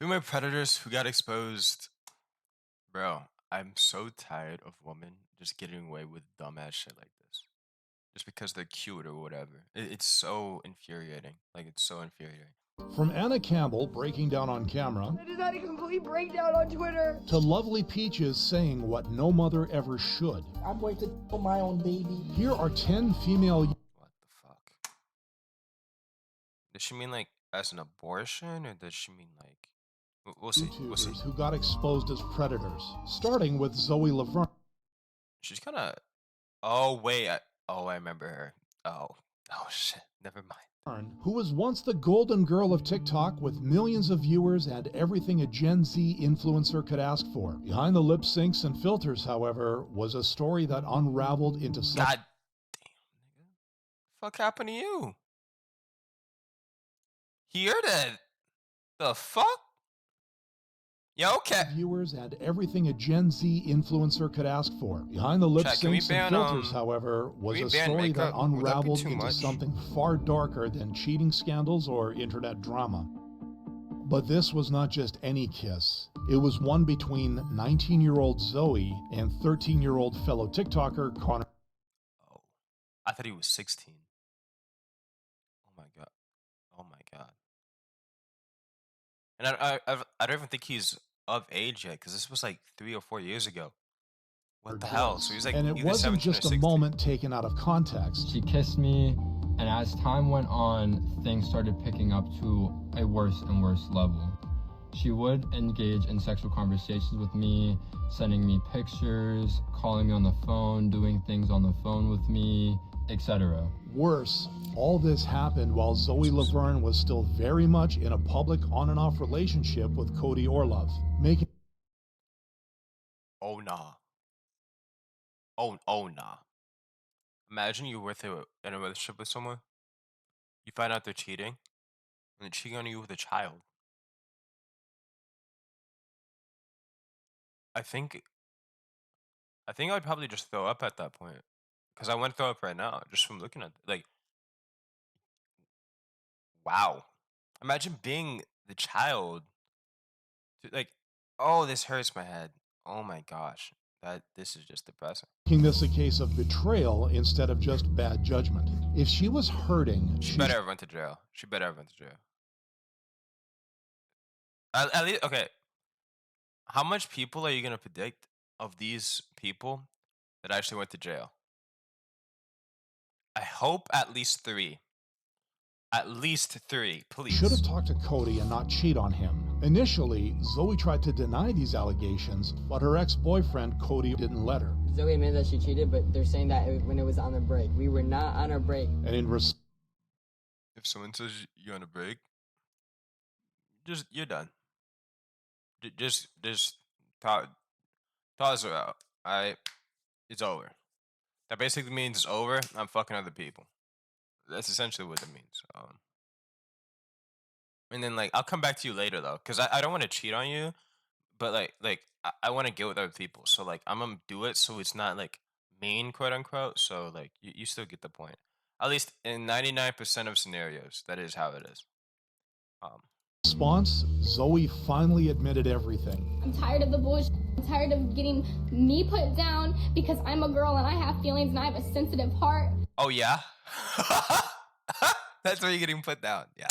Female predators who got exposed. Bro, I'm so tired of women just getting away with dumbass shit like this. Just because they're cute or whatever. It's so infuriating. Like, it's so infuriating. From Anna Campbell breaking down on camera, That is not a complete breakdown on Twitter, to Lovely Peaches saying what no mother ever should. I'm going to kill my own baby. Here are 10 female... What the fuck? Does she mean like as an abortion, or does she mean like... We'll see. We'll see. who got exposed as predators, starting with Zoe LaVerne. She's kind of... Oh, wait. I remember her. Oh shit. Never mind. Who was once the golden girl of TikTok with millions of viewers and everything a Gen Z influencer could ask for. Behind the lip syncs and filters, however, was a story that unraveled into... God damn, nigga. Fuck happened to you? Hear that? The fuck? Yeah, okay. Viewers and everything a Gen Z influencer could ask for. Behind the lip syncs and filters, however, was a story that unraveled into something far darker than cheating scandals or internet drama. But this was not just any kiss. It was one between 19-year-old Zoe and 13-year-old fellow TikToker Connor. Oh, I thought he was 16. Oh my god. Oh my god. And I don't even think he's of age yet, because this was like 3 or 4 years ago. What the hell? So he's like, and it wasn't just a moment taken out of context. She kissed me, and as time went on, things started picking up to a worse and worse level. She would engage in sexual conversations with me, sending me pictures, calling me on the phone, doing things on the phone with me, etc. Worse, all this happened while Zoe LaVerne was still very much in a public on and off relationship with Cody Orlov, making... Oh nah. Oh nah. Imagine you're in a relationship with someone, you find out they're cheating, and they're cheating on you with a child. I think I'd probably just throw up at that point. Because I want to throw up right now, just from looking at it. Like, wow. Imagine being the child. Like, oh, this hurts my head. Oh my gosh. This is just depressing. Making this a case of betrayal instead of just bad judgment. If she was hurting... She better have went to jail. She better have went to jail. At least, okay. How much people are you going to predict of these people that actually went to jail? I hope at least 3. At least 3, please. Should have talked to Cody and not cheat on him. Initially, Zoe tried to deny these allegations, but her ex-boyfriend, Cody, didn't let her. Zoe admitted that she cheated, but they're saying that when it was on the break. We were not on our break. And in if someone says you're on a break, you're done. Just toss her out. Alright? It's over. That basically means it's over. I'm fucking other people. That's essentially what it means. And then, like, I'll come back to you later, though. Because I don't want to cheat on you. But, like I want to get with other people. So, like, I'm going to do it so it's not, like, mean, quote-unquote. So, like, you still get the point. At least in 99% of scenarios, that is how it is. Response, Zoe finally admitted everything. I'm tired of the bullshit. I'm tired of getting me put down because I'm a girl and I have feelings and I have a sensitive heart. Oh, yeah? That's why you're getting put down. Yeah.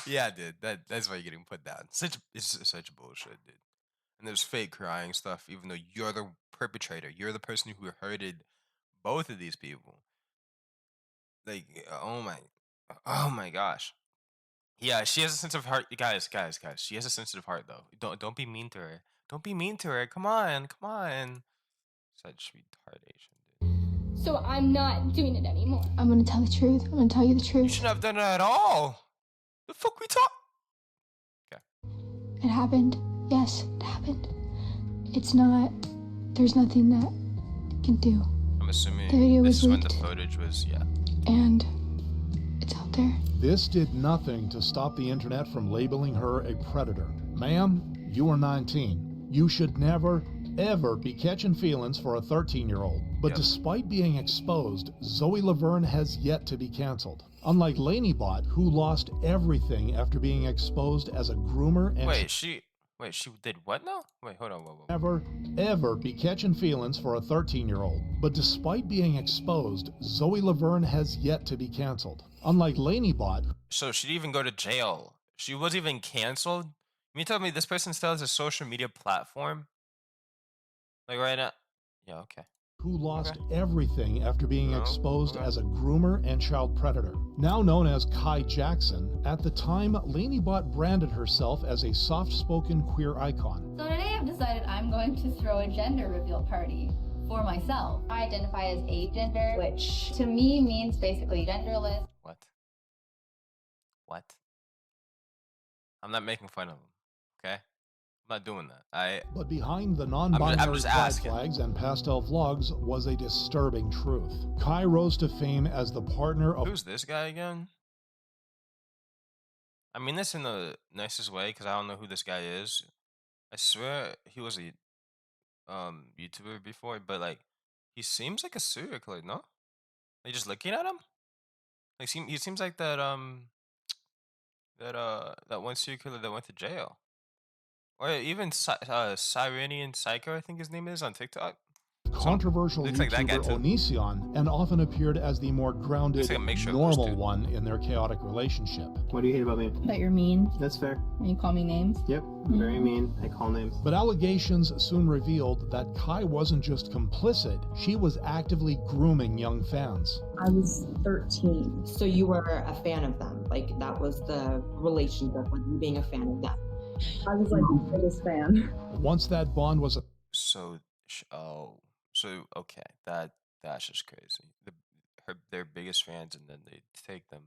Yeah, dude. That's why you're getting put down. It's such bullshit, dude. And there's fake crying stuff, even though you're the perpetrator. You're the person who hurted both of these people. Like, oh my gosh. Yeah, she has a sensitive heart. Guys. She has a sensitive heart, though. Don't be mean to her. Don't be mean to her. Come on. Such retardation, dude. So I'm not doing it anymore. I'm gonna tell the truth. I'm gonna tell you the truth. You shouldn't have done it at all. The fuck we talk? Okay. It happened. Yes, it happened. It's not... There's nothing that can do. I'm assuming the video this was is when leaked. the footage was, yeah. And it's out there. This did nothing to stop the internet from labeling her a predator. Ma'am, you are 19. You should never, ever be catching feelings for a 13-year-old. But despite being exposed, Zoe LaVerne has yet to be canceled. Unlike Laineybot, who lost everything after being exposed as a groomer and... Wait, she did what now? Wait, hold on, whoa. Never, ever be catching feelings for a 13-year-old. But despite being exposed, Zoe LaVerne has yet to be canceled. Unlike Laineybot... So she didn't even go to jail. She wasn't even canceled? You mean tell me this person still has a social media platform? Like right now? Yeah, okay. Who lost everything after being exposed as a groomer and child predator. Now known as Kai Jackson, at the time, Laineybot branded herself as a soft-spoken queer icon. So today I've decided I'm going to throw a gender reveal party for myself. I identify as agender, which to me means basically genderless. What? I'm not making fun of them, okay? I'm not doing that. But behind the non-binary pride flags and pastel vlogs was a disturbing truth. Kai rose to fame as the partner of... Who's this guy again? I mean this in the nicest way, because I don't know who this guy is. I swear he was a YouTuber before, but like, he seems like a serial killer, no? Like, just looking at him? Like, he seems like that, that one serial killer that went to jail. Or even Sirenian Psycho, I think his name is, on TikTok. Controversial YouTuber Onision, and often appeared as the more grounded, normal one in their chaotic relationship. What do you hate about me? That you're mean. That's fair. And you call me names? Yep, very mean. I call names. But allegations soon revealed that Kai wasn't just complicit, she was actively grooming young fans. I was 13. So you were a fan of them? Like, that was the relationship with you being a fan of them? I was like the biggest fan. Once that bond was... So okay, that's just crazy. Their biggest fans, and then they take them.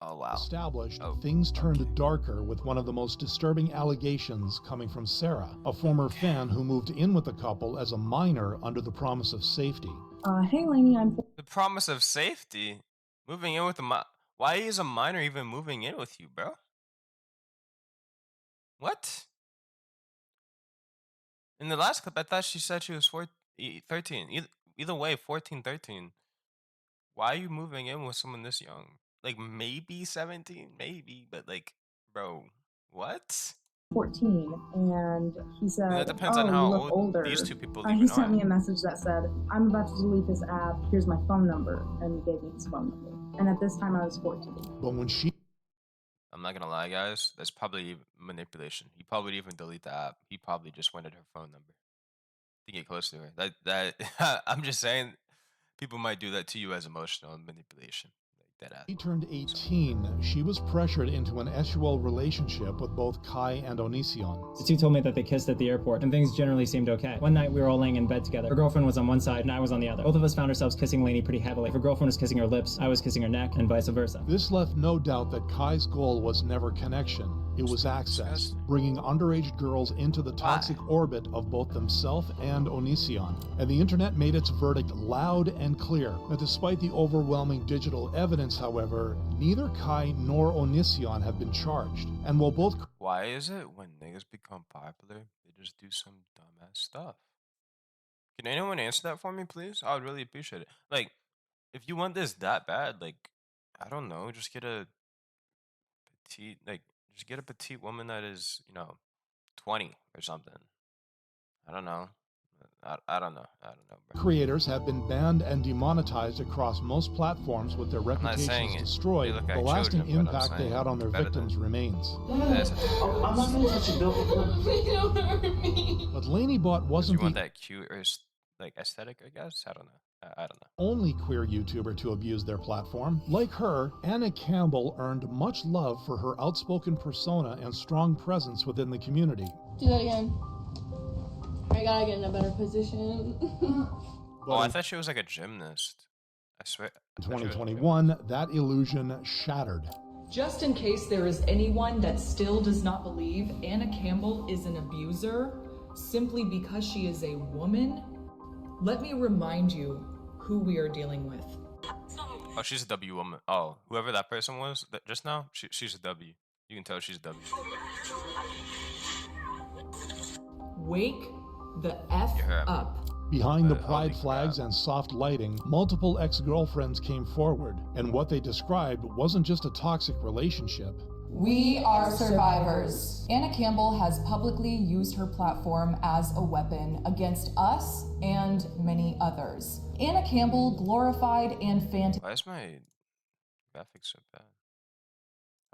Oh wow. Established, things turned darker with one of the most disturbing allegations coming from Sarah, a former fan who moved in with the couple as a minor under the promise of safety. Hey Lainey, I'm... The promise of safety? Moving in with a why is a minor even moving in with you, bro? What? In the last clip, I thought she said she was 13. Either way, 14, 13. Why are you moving in with someone this young? Like, maybe 17? Maybe, but like, bro, what? 14, and he said, that depends on how old older. These two people even He sent are. me a message that said, I'm about to delete this app, here's my phone number, and he gave me his phone number. And at this time, I was 14. But when she... I'm not gonna lie, guys. That's probably manipulation. He probably didn't even delete the app. He probably just wanted her phone number to get close to her. That I'm just saying, people might do that to you as emotional manipulation. Like that app. She turned 18. She was pressured into an sexual relationship with both Kai and Onision. The two told me that they kissed at the airport, and things generally seemed okay. One night, we were all laying in bed together. Her girlfriend was on one side, and I was on the other. Both of us found ourselves kissing Lainey pretty heavily. Her girlfriend was kissing her lips, I was kissing her neck, and vice versa. This left no doubt that Kai's goal was never connection. It was access, bringing underage girls into the toxic orbit of both themselves and Onision. And the internet made its verdict loud and clear. That despite the overwhelming digital evidence, however, neither Kai nor Onision have been charged. And while both... Why is it when niggas become popular, they just do some dumbass stuff? Can anyone answer that for me, please? I would really appreciate it. Like, if you want this that bad, like, I don't know, just get a petite, just get a petite woman that is, 20 or something. I don't know. I don't know. Bro. Creators have been banned and demonetized across most platforms with their reputations destroyed. The lasting impact they had on their victims remains. I'm not going to touch a bill. But Laineybot wasn't you want that cute or aesthetic, I guess? I don't know. Only queer YouTuber to abuse their platform. Like her, Anna Campbell earned much love for her outspoken persona and strong presence within the community. Do that again. I gotta get in a better position. I thought she was like a gymnast. I swear. In 2021, that illusion shattered. Just in case there is anyone that still does not believe Anna Campbell is an abuser simply because she is a woman, let me remind you who we are dealing with. Oh, she's a W woman. Oh, whoever that person was just now, she's a W. You can tell she's a W. Wake the F up. Behind the pride flags and soft lighting, multiple ex-girlfriends came forward, and what they described wasn't just a toxic relationship. We are survivors. Anna Campbell has publicly used her platform as a weapon against us and many others. Anna Campbell glorified and Why is my graphics so bad?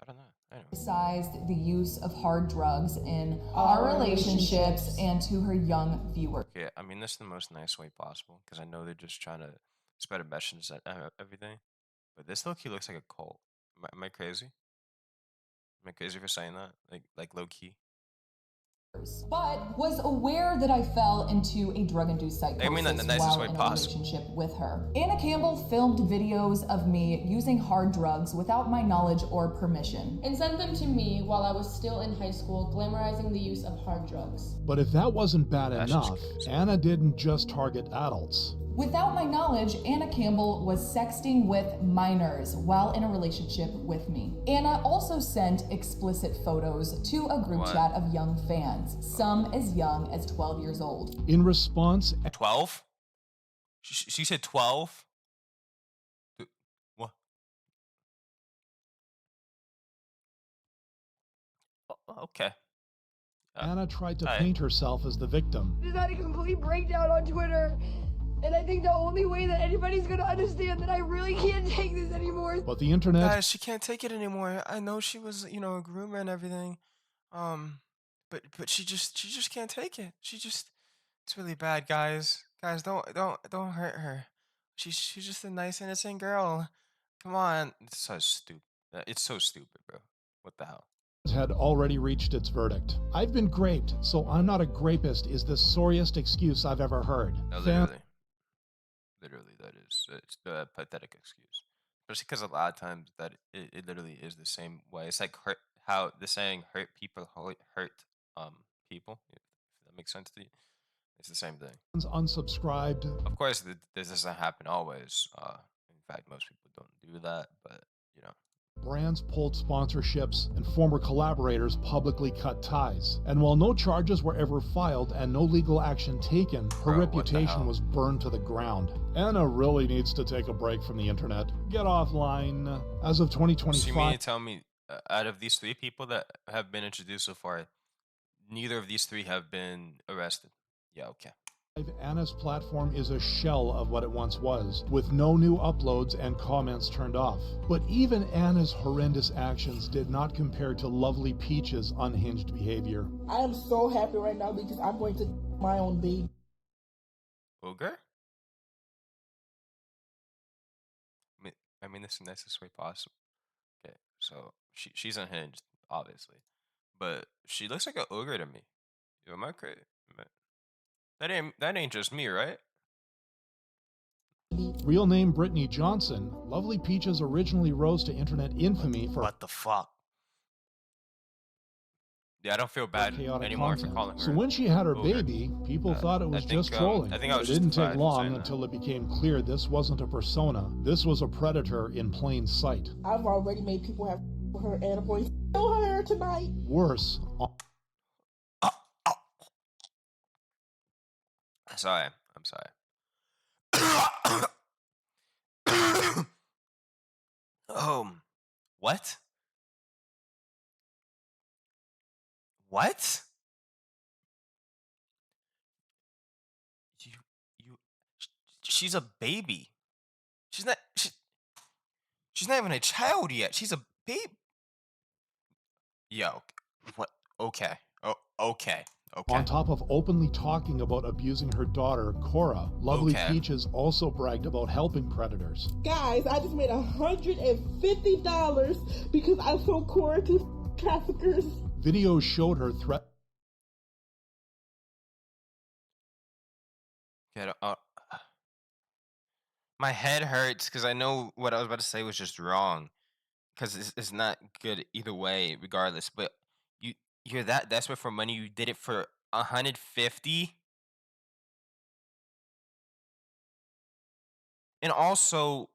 I don't know. Fantasized the use of hard drugs in our relationships and to her young viewers. Okay, I mean, that's the most nice way possible, because I know they're just trying to spread a message and everything. But this low-key looks like a cult. Am I crazy? Am I crazy for saying that? Like low-key? But was aware that I fell into a drug-induced psychosis I mean, the nicest while way in a possible. relationship with her. Anna Campbell filmed videos of me using hard drugs without my knowledge or permission. And sent them to me while I was still in high school, glamorizing the use of hard drugs. But if that wasn't bad enough, Anna didn't just target adults. Without my knowledge, Anna Campbell was sexting with minors while in a relationship with me. Anna also sent explicit photos to a group chat of young fans, some as young as 12 years old. In response... 12? She said 12? What? Okay. Anna tried to paint herself as the victim. Just had a complete breakdown on Twitter. And I think the only way that anybody's gonna understand that I really can't take this anymore. But the internet... Guys, she can't take it anymore. I know she was, a groomer and everything. But she just can't take it. It's really bad, guys. Guys, don't hurt her. She's just a nice, innocent girl. Come on. It's so stupid. It's so stupid, bro. What the hell? Had already reached its verdict. I've been graped, so I'm not a grapist is the sorriest excuse I've ever heard. No, literally, it's the pathetic excuse. Especially because a lot of times that it literally is the same way. It's like how the saying "hurt people hurt people." If that makes sense to you, it's the same thing. Unsubscribed. Of course, this doesn't happen always. In fact, most people don't do that, but Brands pulled sponsorships, and former collaborators publicly cut ties. And while no charges were ever filed and no legal action taken, her reputation was burned to the ground. Anna really needs to take a break from the internet. Get offline. As of 2025... So you mean to tell me, out of these 3 people that have been introduced so far, neither of these 3 have been arrested? Yeah, okay. Anna's platform is a shell of what it once was, with no new uploads and comments turned off. But even Anna's horrendous actions did not compare to lovely Peach's unhinged behavior. I am so happy right now because I'm going to my own baby. Ogre? I mean, this is the nicest way possible. Okay, so she's unhinged, obviously. But she looks like an ogre to me. Am I crazy? That ain't just me, right? Real name Brittany Johnson, Lovely Peaches originally rose to internet infamy for what the fuck? Yeah, I don't feel bad anymore for calling her. So when she had her baby, people thought it was just trolling. I think I was it didn't take long until it became clear this wasn't a persona. This was a predator in plain sight. I've already made people have her and a boy kill her tonight. Worse. I'm sorry. What? What? She's a baby. She's not even a child yet. She's a baby. Yo, what? Okay. Oh, okay. Okay. On top of openly talking about abusing her daughter, Cora, Lovely Peaches also bragged about helping predators. Guys, I just made $150 because I sold Cora to traffickers. Videos showed her threat. My head hurts because I know what I was about to say was just wrong. Because it's not good either way, regardless. But you're that desperate for money, you did it for $150. And also,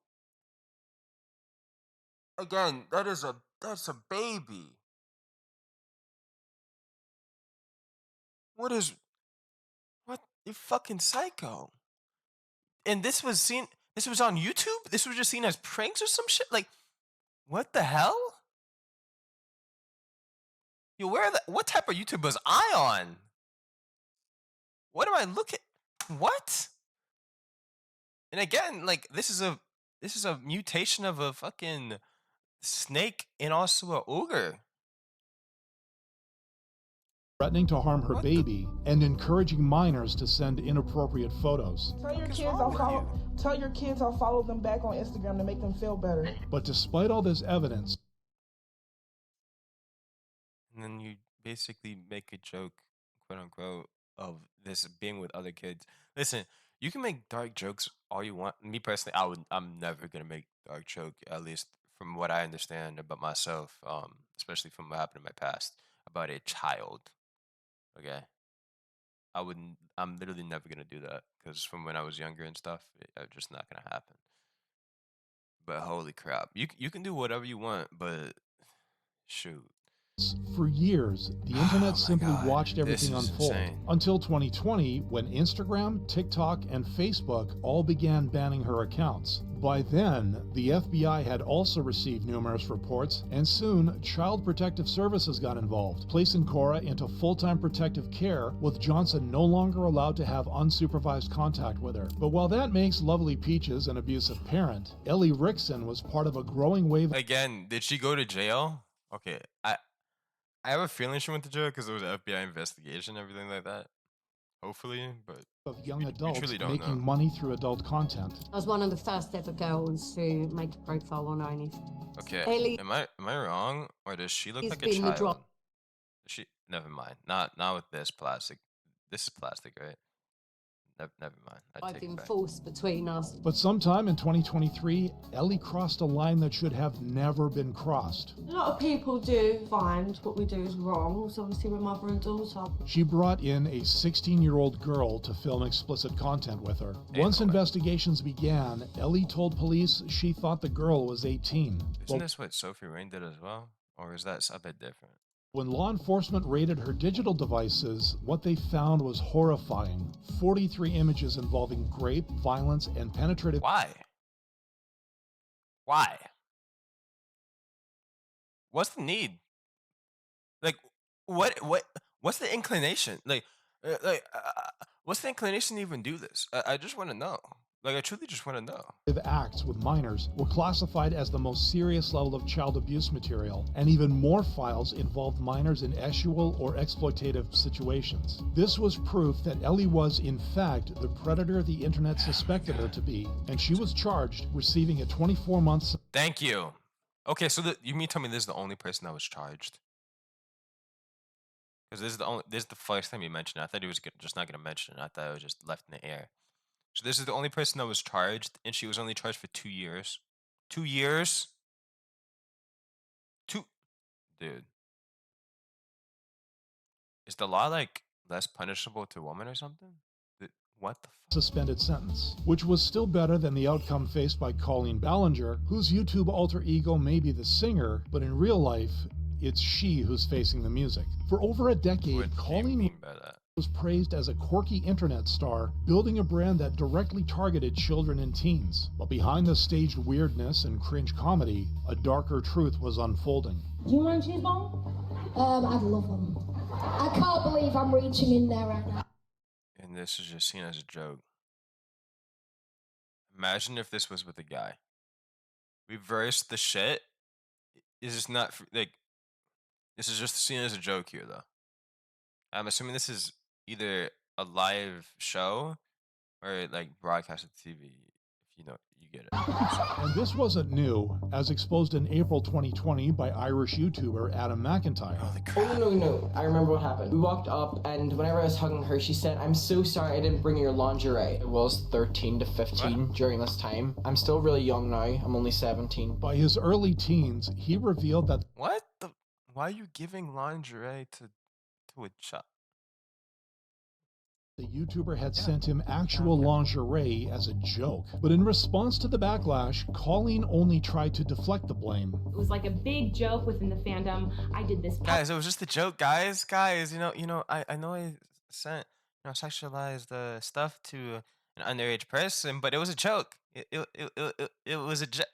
again, that's a baby. What You fucking psycho. And this was on YouTube? This was just seen as pranks or some shit? Like, what the hell? Yo, what type of YouTube was I on? What am I looking? What? And again, like, this is a mutation of a fucking snake and also a ogre. Threatening to harm her baby and encouraging minors to send inappropriate photos. Tell your kids I'll follow them back on Instagram to make them feel better. But despite all this evidence, and then you basically make a joke, quote unquote, of this being with other kids. Listen, you can make dark jokes all you want. Me personally, I'm never gonna make dark joke, at least from what I understand about myself, especially from what happened in my past, about a child. Okay, I'm literally never gonna do that because from when I was younger and stuff, it's just not gonna happen. But holy crap, you can do whatever you want, but shoot. For years, the internet simply watched everything unfold until 2020 when Instagram, TikTok, and Facebook all began banning her accounts. By then, the FBI had also received numerous reports, and soon Child Protective Services got involved, placing Cora into full-time protective care, with Johnson no longer allowed to have unsupervised contact with her. But while that makes Lovely Peaches an abusive parent, Ellie Rixon was part of a growing wave. Again, did she go to jail? Okay, I have a feeling she went to jail because there was an FBI investigation and everything like that. Hopefully, but of young adults making know. money through adult content. I was one of the first ever girls to make a profile on OnlyFans. Okay, Ellie, am I wrong, or does she look He's like a been the child? drop- She never mind. Not with this plastic. This is plastic, right? Never mind. I I've take it been back. forced between us. But sometime in 2023, Ellie crossed a line that should have never been crossed. A lot of people do find what we do is wrong, so obviously we're mother and daughter. She brought in a 16-year-old girl to film explicit content with her. Once investigations began, Ellie told police she thought the girl was 18. Isn't this what Sophie Rain did as well? Or is that a bit different? When law enforcement raided her digital devices, what they found was horrifying. 43 images involving rape, violence, and penetrative... Why? Why? What's the need? Like, what's the inclination? What's the inclination to even do this? I just want to know. Like, I truly just want to know. Acts with minors were classified as the most serious level of child abuse material, and even more files involved minors in sexual or exploitative situations. This was proof that Ellie was, in fact, the predator the internet suspected her to be, and she was charged, receiving a 24-month... Thank you. Okay, so you mean tell me this is the only person that was charged? Because this is the first time you mentioned it. I thought he was just not going to mention it. I thought it was just left in the air. So this is the only person that was charged, and she was only charged for 2 years. 2 years? Dude. Is the law, like, less punishable to a woman or something? What the suspended sentence, which was still better than the outcome faced by Colleen Ballinger, whose YouTube alter ego may be the singer, but in real life, it's she who's facing the music. For over a decade, Colleen was praised as a quirky internet star, building a brand that directly targeted children and teens. But behind the staged weirdness and cringe comedy, a darker truth was unfolding. Do you want a cheese ball? I'd love one. I can't believe I'm reaching in there right now. And this is just seen as a joke. Imagine if this was with a guy. Reverse the shit. Is this not like? This is just seen as a joke here, though. I'm assuming this is either a live show or like broadcasted TV. If you know, you get it. And this wasn't new, as exposed in April 2020 by Irish YouTuber Adam McIntyre. Oh, no. I remember what happened. We walked up, and whenever I was hugging her, she said, "I'm so sorry I didn't bring your lingerie." I was 13 to 15 during this time. I'm still really young now. I'm only 17. By his early teens, he revealed that... What the... Why are you giving lingerie to a child? The YouTuber had sent him actual lingerie as a joke. But in response to the backlash, Colleen only tried to deflect the blame. It was like a big joke within the fandom. I did this. Guys, it was just a joke, guys. Guys, you know, I know I sent sexualized stuff to an underage person, but it was a joke. It was a joke.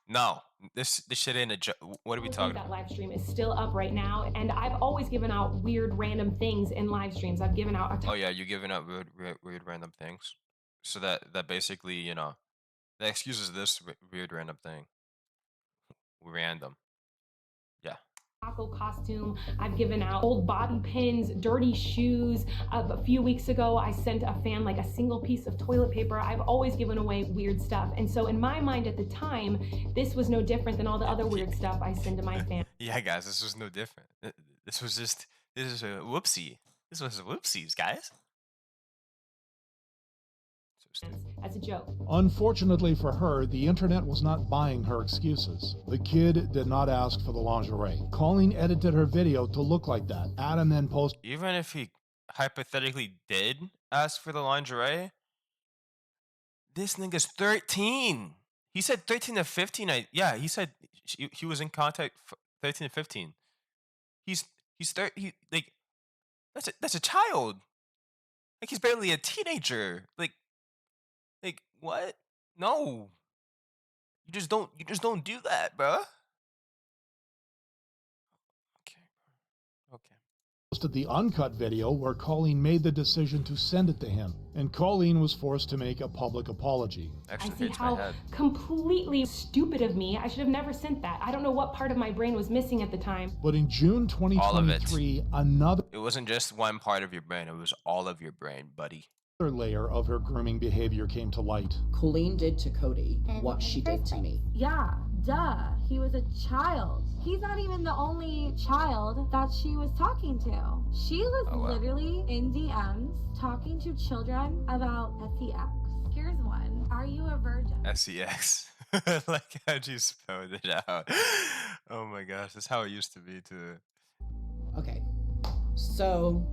No, this shit ain't a joke. What are we talking about? That live stream is still up right now, and I've always given out weird random things in live streams. I've given out oh yeah, you're giving out weird random things, so that basically, you know, that excuses this weird random thing. Random. Yeah. taco costume. I've given out old bobby pins, dirty shoes. A few weeks ago, I sent a fan like a single piece of toilet paper. I've always given away weird stuff. And so in my mind at the time, this was no different than all the other weird stuff I send to my fans. Yeah, guys, this was no different. This is a whoopsie. This was a whoopsies, guys. As a joke. Unfortunately for her, the internet was not buying her excuses. The kid did not ask for the lingerie. Colleen edited her video to look like that. Adam then posted. Even if he hypothetically did ask for the lingerie, this nigga's 13. He said 13 to 15. Yeah, he said he was in contact 13 to 15. He's 30. Like that's a child. Like he's barely a teenager. Like what? No. You just don't do that, bruh. Okay. Posted the uncut video where Colleen made the decision to send it to him, and Colleen was forced to make a public apology. I see how completely stupid of me. I should have never sent that. I don't know what part of my brain was missing at the time. But in June 2023, another... It wasn't just one part of your brain, it was all of your brain, buddy. Layer of her grooming behavior came to light. Colleen did to Cody what she did to me. Yeah, duh. He was a child. He's not even the only child that she was talking to. She was literally in DMs talking to children about sex. Here's one. Are you a virgin? SEX. Like how'd you spell it out? Oh my gosh, that's how it used to be too. Okay, so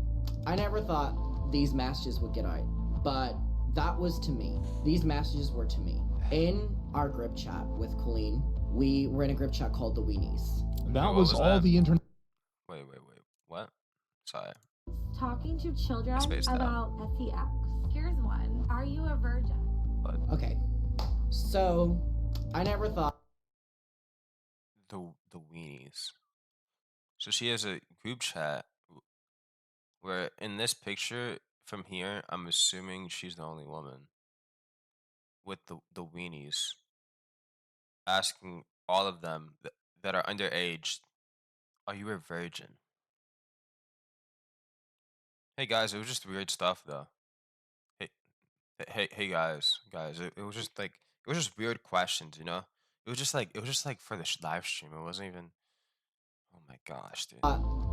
I never thought these messages would get out, but that was to me. These messages were to me. In our group chat with Colleen, we were in a group chat called the Weenies. That was all the internet. Wait. What? Sorry. Talking to children about sex. Here's one. Are you a virgin? What? Okay, so I never thought. The Weenies. So she has a group chat where in this picture from here, I'm assuming she's the only woman with the Weenies, asking all of them that are underage, are you a virgin? Hey guys, it was just weird stuff though. Hey guys, it was just like, it was just weird questions, you know? It was just like for the live stream. It wasn't even, oh my gosh, dude.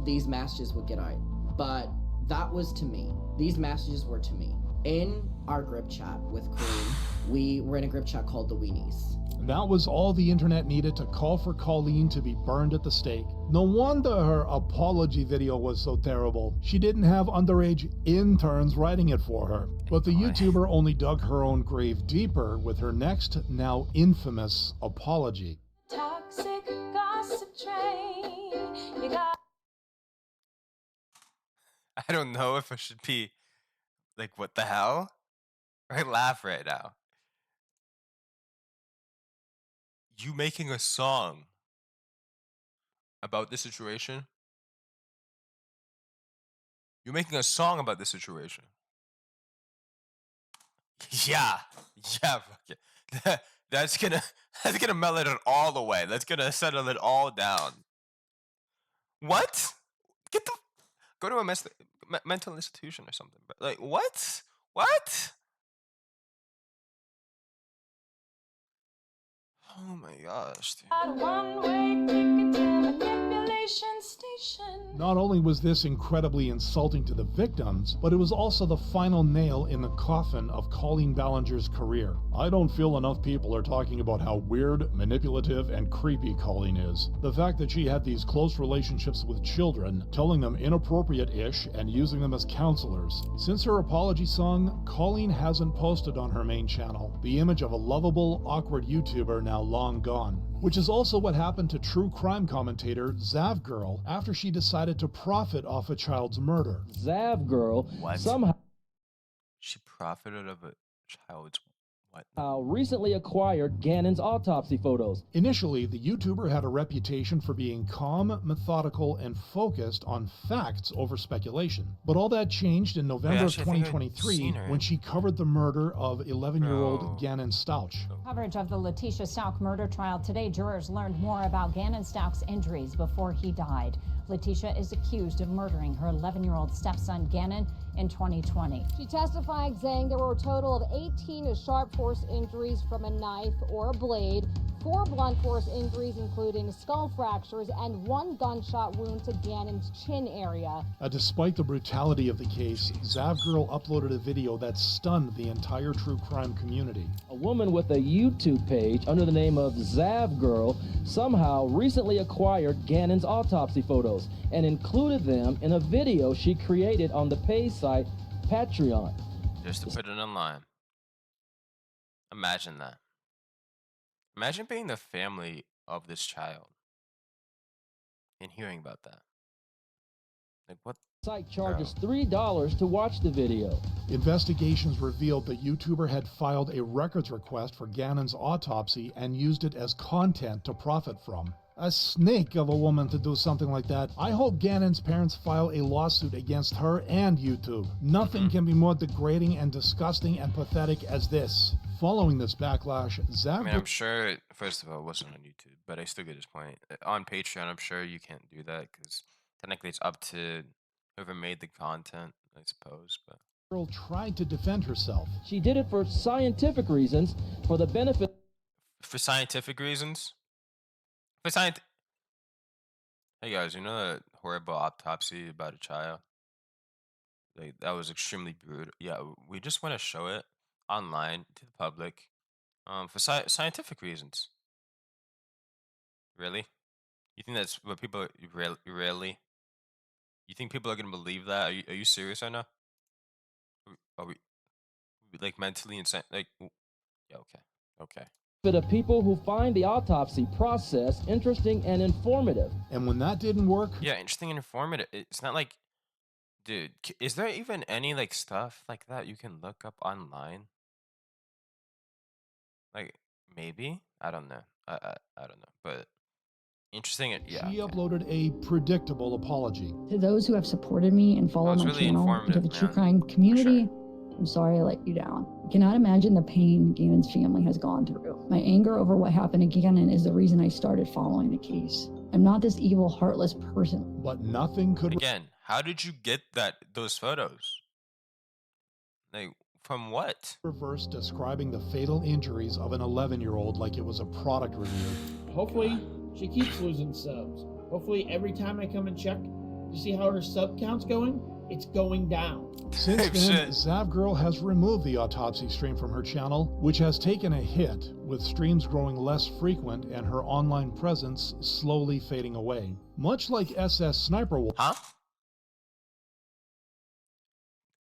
These messages would get out, but that was to me. These messages were to me. In our group chat with Colleen, we were in a group chat called the Weenies. That was all the internet needed to call for Colleen to be burned at the stake. No wonder her apology video was so terrible. She didn't have underage interns writing it for her. But the YouTuber only dug her own grave deeper with her next, now infamous, apology. Toxic gossip train. You got. I don't know if I should be like, what the hell? I laugh right now. You making a song about this situation? You're making a song about this situation. Yeah, fuck it. That's gonna mellow it all the way. That's gonna settle it all down. What? Go to a mental institution or something. But like, what? What? Oh my gosh, dude. One-way ticket to manipulation station. Not only was this incredibly insulting to the victims, but it was also the final nail in the coffin of Colleen Ballinger's career. I don't feel enough people are talking about how weird, manipulative, and creepy Colleen is. The fact that she had these close relationships with children, telling them inappropriate-ish and using them as counselors. Since her apology song, Colleen hasn't posted on her main channel. The image of a lovable, awkward YouTuber now long gone. Which is also what happened to true crime commentator ZavGirl after she decided decided to profit off a child's murder. ZavGirl somehow she profited of a child's what? Recently acquired Gannon's autopsy photos. Initially, the YouTuber had a reputation for being calm, methodical, and focused on facts over speculation. But all that changed in November of 2023 when she covered the murder of 11-year-old Gannon Stouch. Coverage of the Letitia Stauch murder trial today, jurors learned more about Gannon Stauch's injuries before he died. Letitia is accused of murdering her 11-year-old stepson Gannon in 2020. She testified saying there were a total of 18 sharp force injuries from a knife or a blade, 4 blunt force injuries including skull fractures, and 1 gunshot wound to Gannon's chin area. Despite the brutality of the case, ZavGirl uploaded a video that stunned the entire true crime community. A woman with a YouTube page under the name of ZavGirl somehow recently acquired Gannon's autopsy photos and included them in a video she created on the pay site Patreon. Just to put it online. Imagine that. Imagine being the family of this child and hearing about that. Like, what? Site charges $3 to watch the video. Investigations revealed the YouTuber had filed a records request for Gannon's autopsy and used it as content to profit from. A snake of a woman to do something like that. I hope Gannon's parents file a lawsuit against her and YouTube. Nothing can be more degrading and disgusting and pathetic as this. Following this backlash, I mean, I'm sure, first of all, it wasn't on YouTube, but I still get his point. On Patreon, I'm sure you can't do that because technically it's up to whoever made the content, I suppose. But Girl tried to defend herself. She did it for scientific reasons, for the benefit. For scientific reasons? Hey guys, you know that horrible autopsy about a child? Like, that was extremely brutal. Yeah, we just want to show it online to the public for scientific reasons. Really? You think that's what people really? You think people are gonna believe that? Are you serious right now? Are we like mentally insane? Like, yeah, okay. For the people who find the autopsy process interesting and informative. And when that didn't work, yeah, interesting and informative. It's not like, dude, is there even any like stuff like that you can look up online? Like, maybe, I don't know. I don't know, but interesting. Yeah. She uploaded a predictable apology. To those who have supported me and followed my really channel, and to the true crime community, I'm sorry I let you down. I cannot imagine the pain Gannon's family has gone through. My anger over what happened to Gannon is the reason I started following the case. I'm not this evil, heartless person. But nothing could... Again, how did you get those photos? Like, from what? Reverse describing the fatal injuries of an 11-year-old like it was a product review. Hopefully, she keeps losing subs. Hopefully, every time I come and check to see how her sub count's going, it's going down. Since then, ZavGirl has removed the autopsy stream from her channel, which has taken a hit, with streams growing less frequent and her online presence slowly fading away. Much like SSSniperWolf. Huh?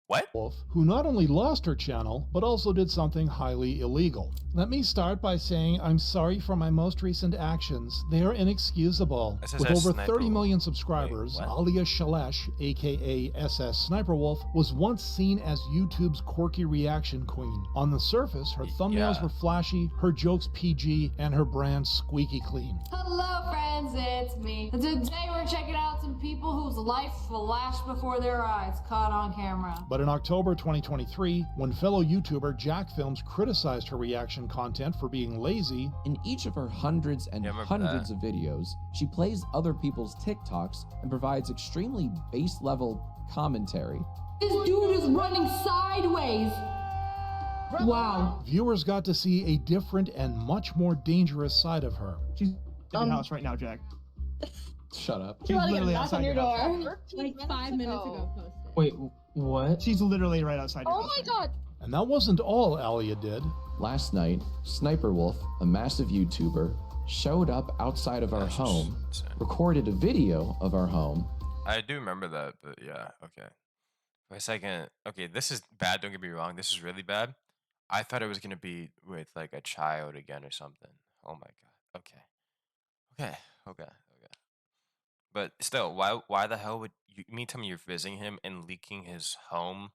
What? Who not only lost her channel, but also did something highly illegal. Let me start by saying I'm sorry for my most recent actions. They are inexcusable. With over 30 million subscribers, Alia Shalesh, aka SSSniperWolf, was once seen as YouTube's quirky reaction queen. On the surface, her thumbnails were flashy, her jokes PG, and her brand squeaky clean. Hello friends, it's me. Today we're checking out some people whose life flashed before their eyes, caught on camera. But in October 2023, when fellow YouTuber Jack Films criticized her reaction content for being lazy, in each of her hundreds and hundreds of videos, she plays other people's TikToks and provides extremely base level commentary. This dude is running sideways. Wow. Viewers got to see a different and much more dangerous side of her. She's in the house right now, Jack. Shut up. She's literally outside your door. Like 5 minutes ago posted. Wait, what? She's literally right outside your house. Oh my god. And that wasn't all Alia did. Last night, SniperWolf, a massive YouTuber, showed up outside of our home, recorded a video of our home. I do remember that, but yeah, okay. For a second, okay, this is bad, don't get me wrong, this is really bad. I thought it was gonna be with like a child again or something. Oh my god, okay. But still, why the hell would you mean tell me you're visiting him and leaking his home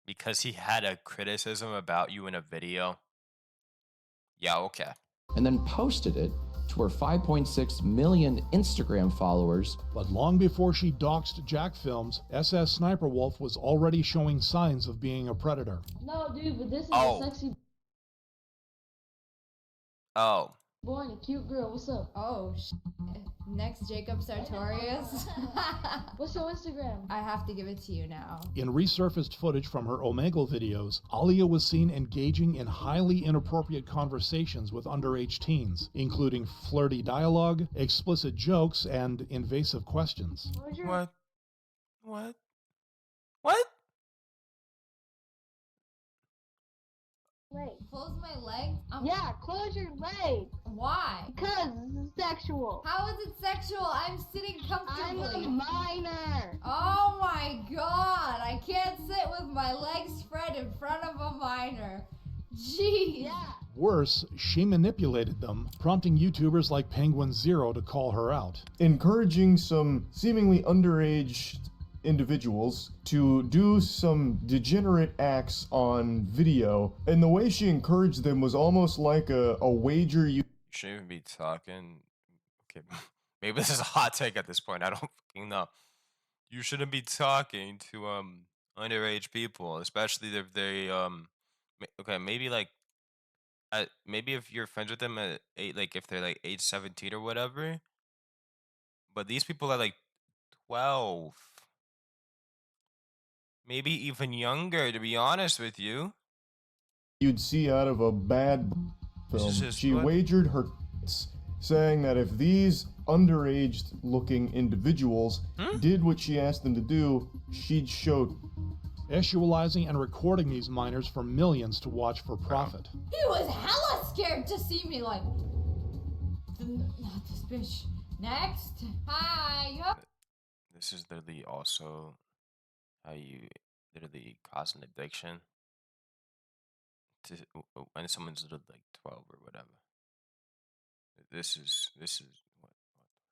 because he had a criticism about you in a video? Yeah, okay. And then posted it to her 5.6 million Instagram followers. But long before she doxed Jack Films, SSSniperWolf was already showing signs of being a predator. No, dude, but this is a sexy boy and a cute girl. What's up? Oh, next Jacob Sartorius. What's your Instagram? I have to give it to you now. In resurfaced footage from her Omegle videos, Alia was seen engaging in highly inappropriate conversations with underage teens, including flirty dialogue, explicit jokes, and invasive questions. What? Leg. Close my legs? Yeah, close your leg. Why? Because this is sexual. How is it sexual? I'm sitting comfortably. I'm a minor. Oh my god, I can't sit with my legs spread in front of a minor. Jeez. Yeah. Worse, she manipulated them, prompting YouTubers like Penguin Zero to call her out. Encouraging some seemingly underage individuals to do some degenerate acts on video, and the way she encouraged them was almost like a wager. You shouldn't even be talking. Okay, maybe this is a hot take at this point. I don't fucking know. You shouldn't be talking to underage people, especially if they okay, maybe like maybe if you're friends with them at like if they're like age 17 or whatever. But these people are like 12. Maybe even younger, to be honest with you. You'd see out of a bad film. She wagered her saying that if these underage looking individuals did what she asked them to do, she'd show. Actualizing and recording these minors for millions to watch for profit. He was hella scared to see me like, not this bitch. Next. Hi. This is literally also how you literally cause an addiction to when someone's like 12 or whatever. This is what?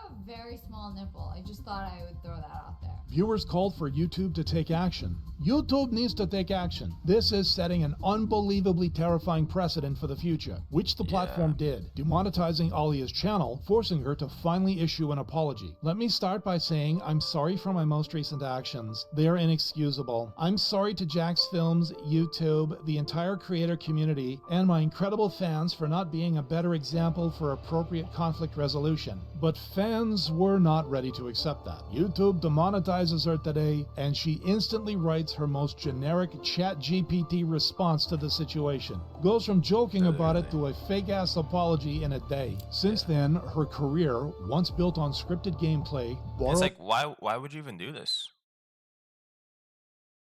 A very small nipple. I just thought I would throw that out there. Viewers called for YouTube to take action. YouTube needs to take action. This is setting an unbelievably terrifying precedent for the future, which the platform did, demonetizing Alia's channel, forcing her to finally issue an apology. Let me start by saying I'm sorry for my most recent actions. They are inexcusable. I'm sorry to Jack's Films, YouTube, the entire creator community, and my incredible fans for not being a better example for appropriate conflict resolution. But fans were not ready to accept that. YouTube demonetizes her today, and she instantly writes her most generic ChatGPT response to the situation. Goes from joking about it to a fake-ass apology in a day. Since then, her career, once built on scripted gameplay, it's like, why would you even do this?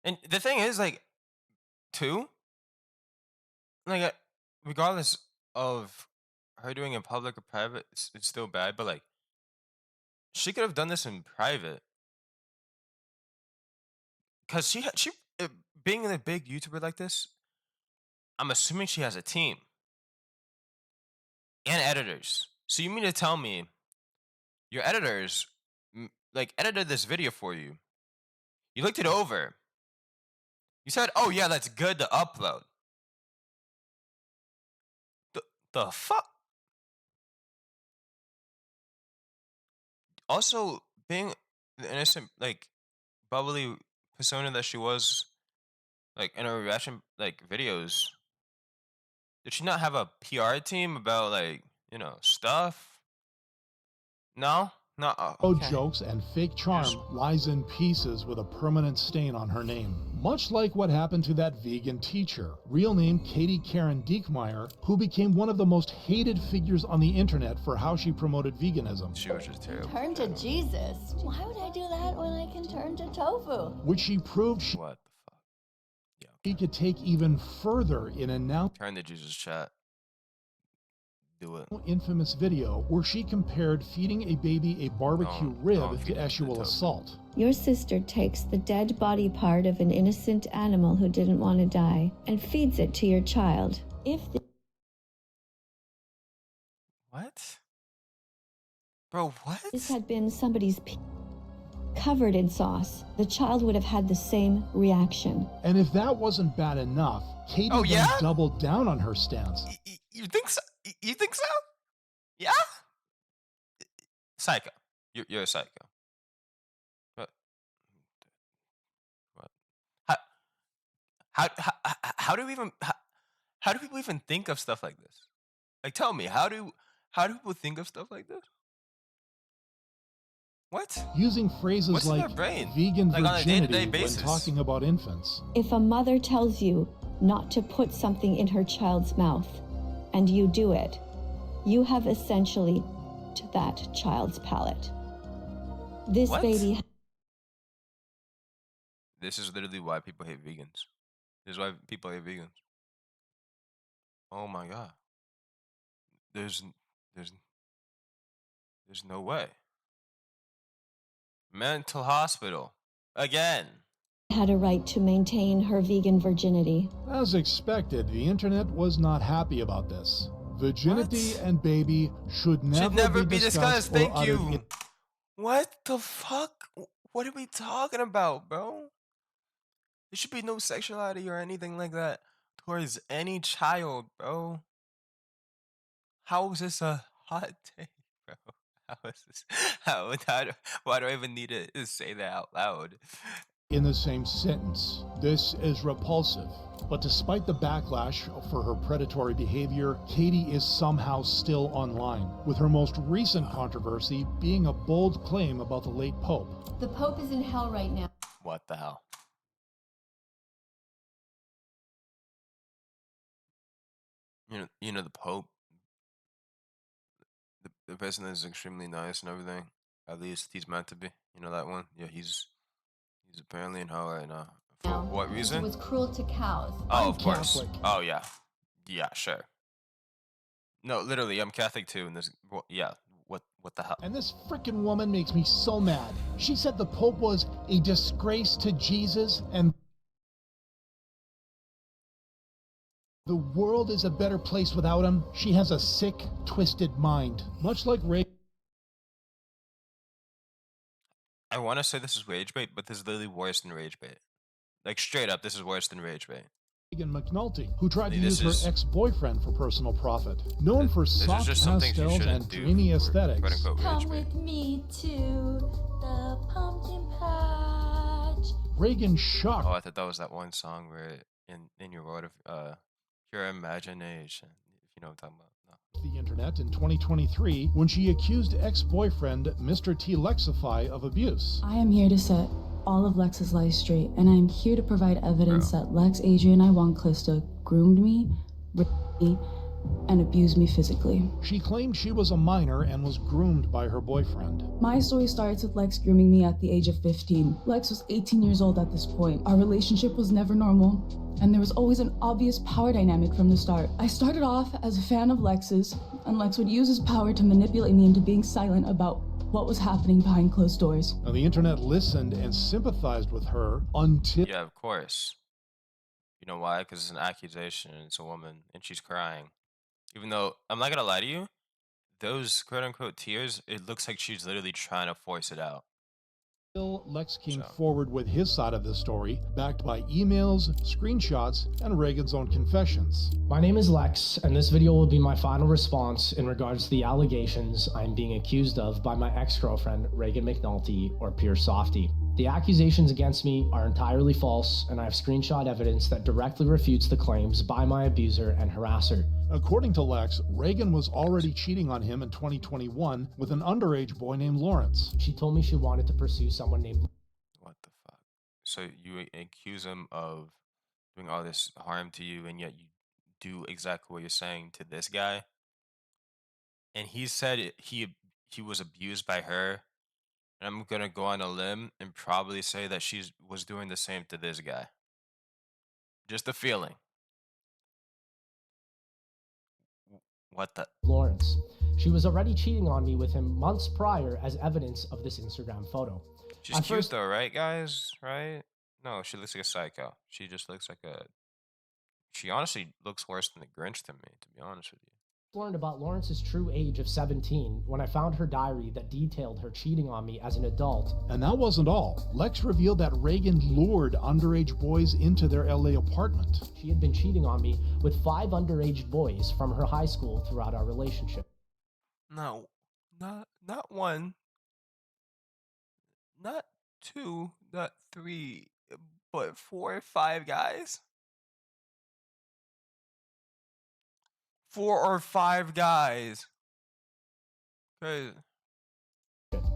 And the thing is, like, too, like, regardless of her doing it in public or private, it's still bad, but, like, she could have done this in private. Because she being a big YouTuber like this, I'm assuming she has a team and editors. So you mean to tell me your editors like edited this video for you? You looked it over. You said, "Oh yeah, that's good to upload." The fuck? Also, being the innocent, like, bubbly persona that she was, like, in her reaction, like, videos, did she not have a PR team about, like, you know, stuff? No? No. Okay. Jokes and fake charm lies in pieces with a permanent stain on her name. Much like what happened to that vegan teacher, real name Katie Karen Diekmeyer, who became one of the most hated figures on the internet for how she promoted veganism. She was just terrible. Turn to Jesus. Why would I do that when I can turn to tofu? Which she proved she could take even further in announcing. Turn to Jesus, chat. Do it. Infamous video where she compared feeding a baby a barbecue rib to actual assault. Your sister takes the dead body part of an innocent animal who didn't want to die and feeds it to your child. If the What? Bro, what? This had been somebody's covered in sauce. The child would have had the same reaction. And if that wasn't bad enough, Katie then doubled down on her stance. You think so? You think so? Yeah? Psycho. You're a psycho. What? How do we even how do people even think of stuff like this? Like, tell me, how do people think of stuff like this? What? Using phrases What's in like their brain? vegan Like, on a virginity day-to-day when basis. talking about infants. If a mother tells you not to put something in her child's mouth, and you do it, you have essentially to that child's palate. This What? baby. This is literally why people hate vegans. This is why people hate vegans. Oh my god. There's no way. Mental hospital. Again. Had a right to maintain her vegan virginity. As expected, the internet was not happy about this. Virginity and baby should never be discussed. Thank or you. uttered in- What the fuck? What are we talking about, bro? There should be no sexuality or anything like that towards any child, bro. How is this a hot take, bro? How is this? Why do I even need to say that out loud? in the same sentence. This is repulsive. But despite the backlash for her predatory behavior, Katie is somehow still online, with her most recent controversy being a bold claim about the late Pope. The Pope is in hell right now. What the hell? You know the Pope, the person is extremely nice and everything. At least he's meant to be. You know that one? Yeah, he's apparently in hell right now. For what reason? It was cruel to cows. Oh, of course. Oh yeah, yeah, sure. No, literally, I'm Catholic too. And this, yeah, what the hell? And this frickin' woman makes me so mad. She said the Pope was a disgrace to Jesus and the world is a better place without him. She has a sick, twisted mind. Much like Reagan. I want to say this is rage bait, but this is literally worse than rage bait. Like, straight up, this is worse than rage bait. Reagan McNulty, who tried to use her ex-boyfriend for personal profit. Known for soft pastels and dreamy aesthetics. Come with me to the pumpkin patch. Reagan shocked. Oh, I thought that was that one song where in your world of your imagination, if you know what I'm talking about. The internet in 2023 when she accused ex-boyfriend Mr. T. Lexify of abuse. I am here to set all of Lex's lies straight, and I am here to provide evidence that Lex, Adrian, Iwanclista groomed me, raped me, and abused me physically. She claimed she was a minor and was groomed by her boyfriend. My story starts with Lex grooming me at the age of 15. Lex was 18 years old at this point. Our relationship was never normal, and there was always an obvious power dynamic from the start. I started off as a fan of Lex's, and Lex would use his power to manipulate me into being silent about what was happening behind closed doors. Now, the internet listened and sympathized with her until... Yeah, of course. You know why? Because it's an accusation and it's a woman and she's crying. Even though, I'm not gonna lie to you, those quote-unquote tears, it looks like she's literally trying to force it out. Lex came forward with his side of the story, backed by emails, screenshots, and Reagan's own confessions. My name is Lex, and this video will be my final response in regards to the allegations I'm being accused of by my ex-girlfriend, Reagan McNulty, or Pure Softy. The accusations against me are entirely false, and I have screenshot evidence that directly refutes the claims by my abuser and harasser. According to Lex, Reagan was already cheating on him in 2021 with an underage boy named Lawrence. She told me she wanted to pursue someone named... What the fuck? So you accuse him of doing all this harm to you, and yet you do exactly what you're saying to this guy? And he said he was abused by her. And I'm gonna go on a limb and probably say that she was doing the same to this guy. Just a feeling. What the? Lawrence. She was already cheating on me with him months prior as evidence of this Instagram photo. She's cute though, right, guys? Right? No, she looks like a psycho. She just looks like a... She honestly looks worse than the Grinch to me, to be honest with you. Learned about Lawrence's true age of 17 when I found her diary that detailed her cheating on me as an adult. And that wasn't all. Lex revealed that Reagan lured underage boys into their LA apartment. She had been cheating on me with 5 underage boys from her high school throughout our relationship. No, not 1, not 2, not 3, but 4 or 5 guys? 4 or 5 guys. Crazy.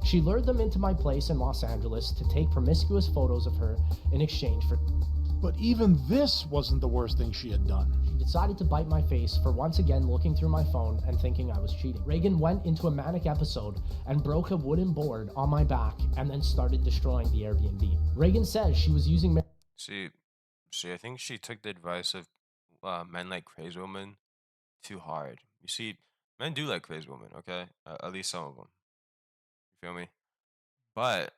She lured them into my place in Los Angeles to take promiscuous photos of her in exchange for... But even this wasn't the worst thing she had done. She decided to bite my face for once again looking through my phone and thinking I was cheating. Reagan went into a manic episode and broke a wooden board on my back and then started destroying the Airbnb. Reagan says she was using... See, I think she took the advice of men like crazy women too hard. You see, men do like crazy women, okay? At least some of them. You feel me? But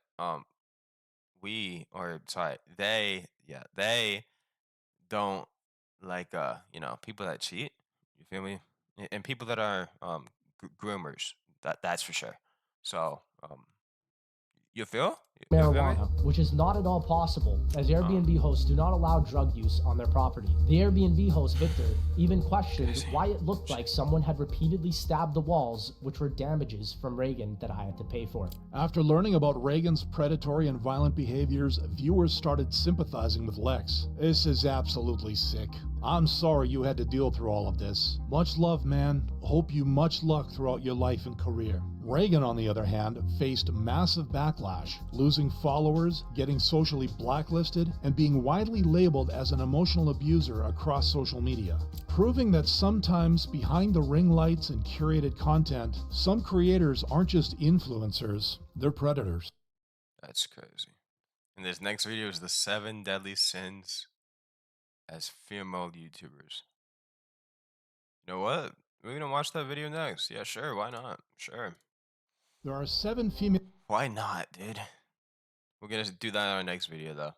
they don't like people that cheat. You feel me? And people that are groomers. That's for sure. So you feel? marijuana, which is not at all possible, as Airbnb hosts do not allow drug use on their property. The Airbnb host, Victor, even questioned why it looked like someone had repeatedly stabbed the walls, which were damages from Reagan that I had to pay for. After learning about Reagan's predatory and violent behaviors, viewers started sympathizing with Lex. This is absolutely sick. I'm sorry you had to deal through all of this. Much love, man. Hope you much luck throughout your life and career. Reagan, on the other hand, faced massive backlash, losing followers, getting socially blacklisted, and being widely labeled as an emotional abuser across social media, proving that sometimes behind the ring lights and curated content, some creators aren't just influencers, they're predators. That's crazy. And this next video is the 7 deadly sins as female YouTubers. You know what? We're gonna watch that video next. Yeah, sure, why not? Sure. There are 7 female... Why not, dude? We're gonna do that in our next video, though.